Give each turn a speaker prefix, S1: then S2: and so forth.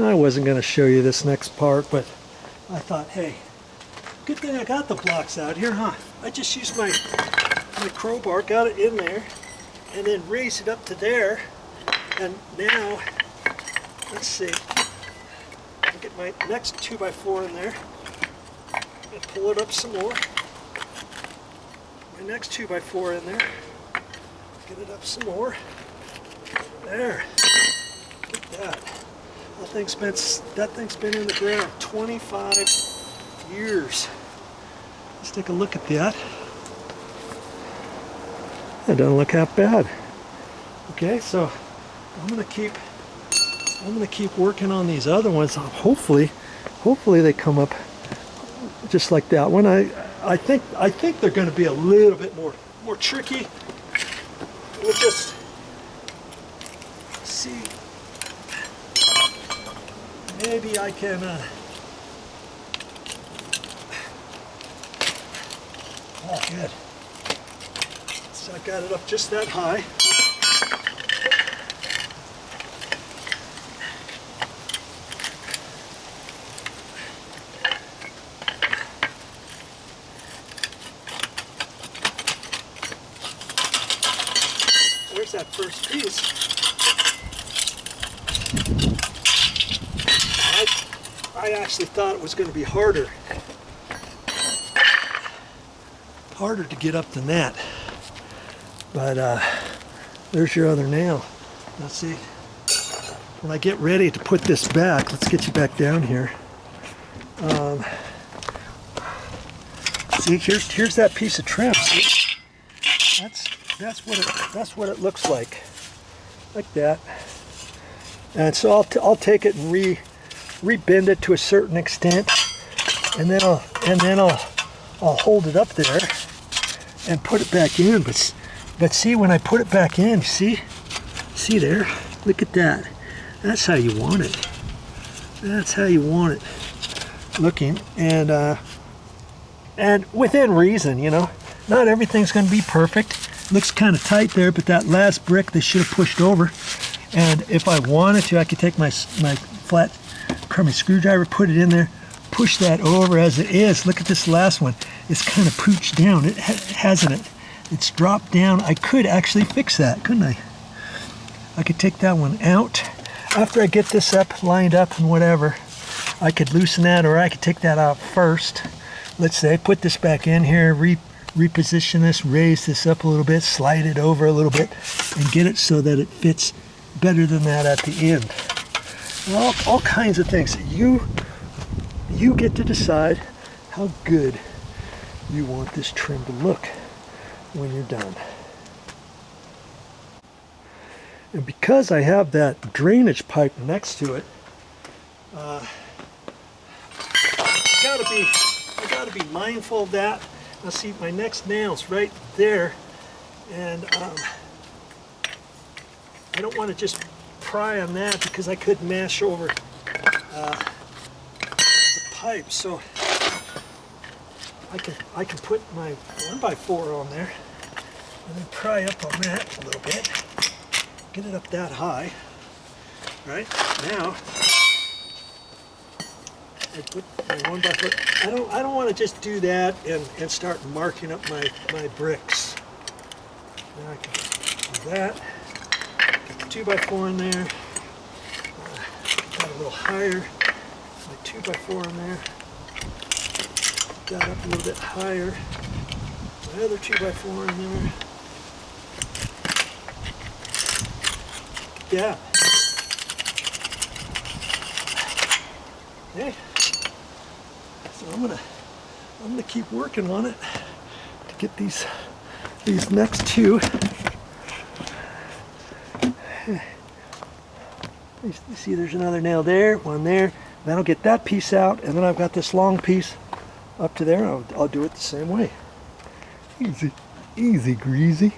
S1: I wasn't going to show you this next part, but I thought, hey, good thing I got the blocks out here, huh? I just used my crowbar, got it in there, and then raised it up to there. And now, let's see, I'll get my next 2x4 in there and pull it up some more. My next 2x4 in there, get it up some more. There, look at that. That thing's been in the ground 25 years. Let's take a look at that. That doesn't look half bad. Okay, so I'm gonna keep working on these other ones. Hopefully they come up just like that one. I think they're going to be a little bit more tricky. We'll just see. Maybe I can. Oh, good. So I got it up just that high. There's that first piece. I actually thought it was going to be harder to get up than that, but there's your other nail. Let's see, when I get ready to put this back, let's get you back down here. See, here's that piece of trim. See? That's what it looks like that. And so I'll take it and rebend it to a certain extent, and then I'll hold it up there and put it back in. But see, when I put it back in, see there, look at that. That's how you want it. That's how you want it looking, and within reason, you know. Not everything's going to be perfect. Looks kind of tight there, but that last brick they should have pushed over. And if I wanted to, I could take my flat crummy screwdriver, put it in there, push that over as it is. Look at this last one. It's kind of pooched down. It hasn't it? It's dropped down. I could actually fix that, couldn't I? I could take that one out. After I get this up, lined up and whatever, I could loosen that, or I could take that out first. Let's say, put this back in here, reposition this, raise this up a little bit, slide it over a little bit, and get it so that it fits better than that at the end. All kinds of things. You get to decide how good you want this trim to look when you're done. And because I have that drainage pipe next to it, I gotta be mindful of that. Now see, my next nail's right there, and I don't want to just pry on that because I could mash over the pipe. So I can put my 1x4 on there and then pry up on that a little bit, get it up that high. Right now, I put my 1x4. I don't want to just do that and start marking up my bricks. Now I can do that. Get the 2x4 in there. Got a little higher. My 2x4 in there. Got up a little bit higher. My other 2x4 in there. Yeah. Okay. So I'm gonna keep working on it to get these next two. You see, there's another nail there, one there. Then I'll get that piece out, and then I've got this long piece up to there. I'll do it the same way. Easy, easy, greasy.